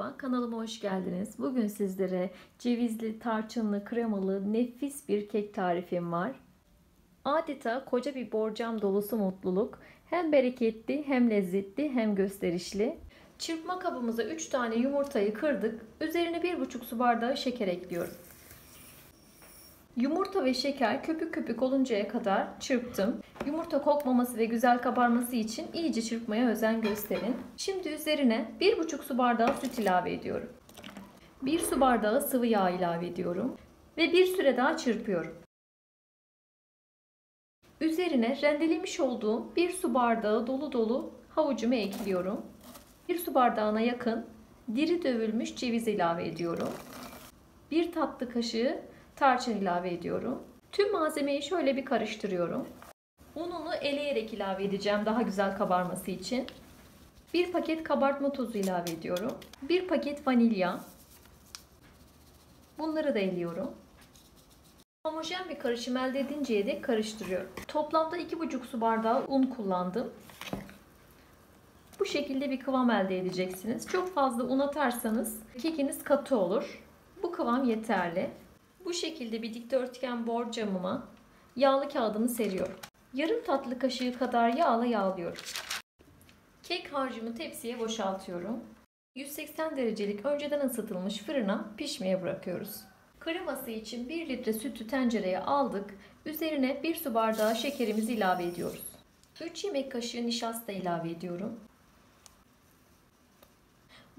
Merhaba, kanalıma hoş geldiniz. Bugün sizlere cevizli, tarçınlı, kremalı nefis bir kek tarifim var. Adeta koca bir borcam dolusu mutluluk. Hem bereketli, hem lezzetli, hem gösterişli. Çırpma kabımıza 3 tane yumurtayı kırdık. Üzerine 1,5 su bardağı şeker ekliyorum. Yumurta ve şeker köpük köpük oluncaya kadar çırptım. Yumurta kokmaması ve güzel kabarması için iyice çırpmaya özen gösterin. Şimdi üzerine 1,5 su bardağı süt ilave ediyorum. 1 su bardağı sıvı yağ ilave ediyorum. Ve bir süre daha çırpıyorum. Üzerine rendelemiş olduğum 1 su bardağı dolu dolu havucumu ekliyorum. 1 su bardağına yakın diri dövülmüş ceviz ilave ediyorum. 1 tatlı kaşığı tarçın ilave ediyorum. Tüm malzemeyi şöyle bir karıştırıyorum. Ununu eleyerek ilave edeceğim daha güzel kabarması için. 1 paket kabartma tozu ilave ediyorum. 1 paket vanilya. Bunları da eliyorum. Homojen bir karışım elde edinceye dek karıştırıyorum. Toplamda 2,5 su bardağı un kullandım. Bu şekilde bir kıvam elde edeceksiniz. Çok fazla un atarsanız kekiniz katı olur. Bu kıvam yeterli. Bu şekilde bir dikdörtgen borcamıma yağlı kağıdımı seriyorum. Yarım tatlı kaşığı kadar yağla yağlıyorum. Kek harcımı tepsiye boşaltıyorum. 180 derecelik önceden ısıtılmış fırına pişmeye bırakıyoruz. Kreması için 1 litre sütü tencereye aldık. Üzerine 1 su bardağı şekerimizi ilave ediyoruz. 3 yemek kaşığı nişasta ilave ediyorum.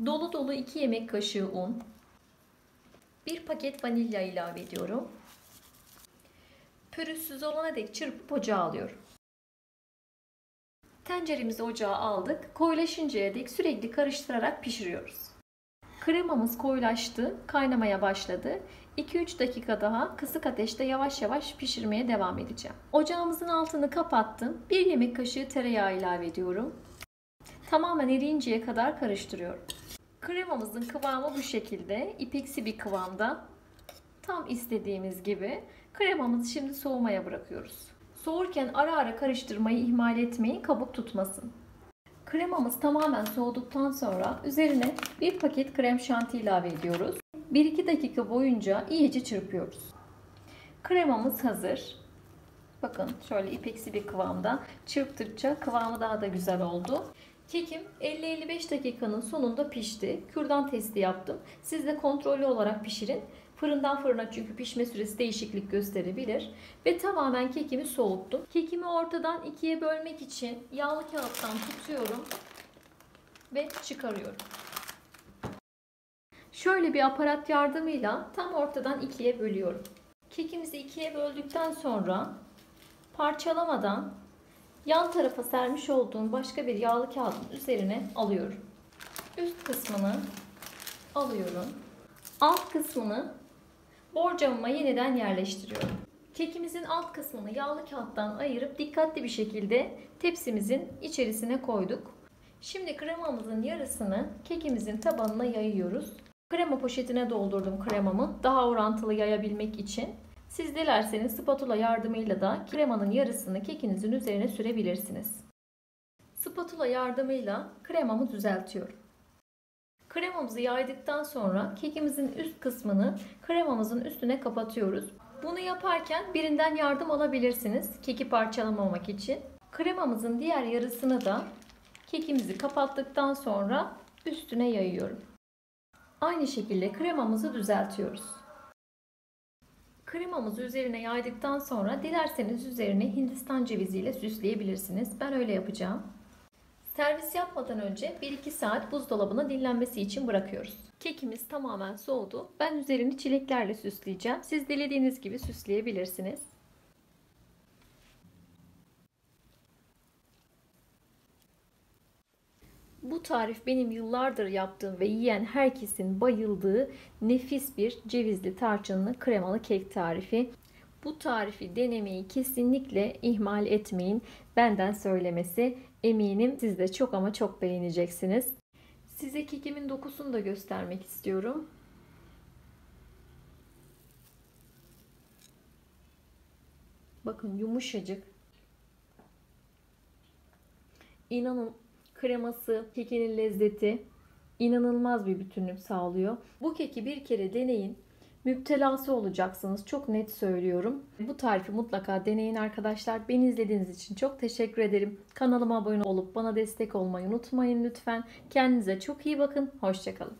Dolu dolu 2 yemek kaşığı un. 1 paket vanilya ilave ediyorum. Pürüzsüz olana dek çırpıp ocağa alıyorum. Tenceremizi ocağa aldık. Koyulaşıncaya dek sürekli karıştırarak pişiriyoruz. Kremamız koyulaştı, kaynamaya başladı. 2-3 dakika daha kısık ateşte yavaş yavaş pişirmeye devam edeceğim. Ocağımızın altını kapattım. 1 yemek kaşığı tereyağı ilave ediyorum. Tamamen eriyinceye kadar karıştırıyorum. Kremamızın kıvamı bu şekilde, ipeksi bir kıvamda. Tam istediğimiz gibi. Kremamızı şimdi soğumaya bırakıyoruz. Soğurken ara ara karıştırmayı ihmal etmeyin, kabuk tutmasın. Kremamız tamamen soğuduktan sonra üzerine 1 paket krem şanti ilave ediyoruz. 1-2 dakika boyunca iyice çırpıyoruz. Kremamız hazır. Bakın şöyle ipeksi bir kıvamda. Çırptıkça kıvamı daha da güzel oldu. Kekim 50-55 dakikanın sonunda pişti. Kürdan testi yaptım. Siz de kontrollü olarak pişirin. Fırından fırına çünkü pişme süresi değişiklik gösterebilir. Ve tamamen kekimi soğuttum. Kekimi ortadan ikiye bölmek için yağlı kağıttan tutuyorum ve çıkarıyorum. Şöyle bir aparat yardımıyla tam ortadan ikiye bölüyorum. Kekimizi ikiye böldükten sonra parçalamadan yan tarafa sermiş olduğum başka bir yağlı kağıdın üzerine alıyorum. Üst kısmını alıyorum. Alt kısmını borcamıma yeniden yerleştiriyorum. Kekimizin alt kısmını yağlı kağıttan ayırıp dikkatli bir şekilde tepsimizin içerisine koyduk. Şimdi kremamızın yarısını kekimizin tabanına yayıyoruz. Krema poşetine doldurdum kremamı daha orantılı yayabilmek için. Siz dilerseniz spatula yardımıyla da kremanın yarısını kekinizin üzerine sürebilirsiniz. Spatula yardımıyla kremamı düzeltiyorum. Kremamızı yaydıktan sonra kekimizin üst kısmını kremamızın üstüne kapatıyoruz. Bunu yaparken birinden yardım alabilirsiniz keki parçalamamak için. Kremamızın diğer yarısını da kekimizi kapattıktan sonra üstüne yayıyorum. Aynı şekilde kremamızı düzeltiyoruz. Kremamızı üzerine yaydıktan sonra dilerseniz üzerine Hindistan ceviziyle süsleyebilirsiniz. Ben öyle yapacağım. Servis yapmadan önce 1-2 saat buzdolabına dinlenmesi için bırakıyoruz. Kekimiz tamamen soğudu. Ben üzerini çileklerle süsleyeceğim. Siz dilediğiniz gibi süsleyebilirsiniz. Bu tarif benim yıllardır yaptığım ve yiyen herkesin bayıldığı nefis bir cevizli tarçınlı kremalı kek tarifi. Bu tarifi denemeyi kesinlikle ihmal etmeyin. Benden söylemesi. Eminim siz de çok ama çok beğeneceksiniz. Size kekimin dokusunu da göstermek istiyorum. Bakın yumuşacık. İnanın kreması, kekinin lezzeti inanılmaz bir bütünlük sağlıyor. Bu keki bir kere deneyin. Müptelası olacaksınız. Çok net söylüyorum. Bu tarifi mutlaka deneyin arkadaşlar. Beni izlediğiniz için çok teşekkür ederim. Kanalıma abone olup bana destek olmayı unutmayın lütfen. Kendinize çok iyi bakın. Hoşça kalın.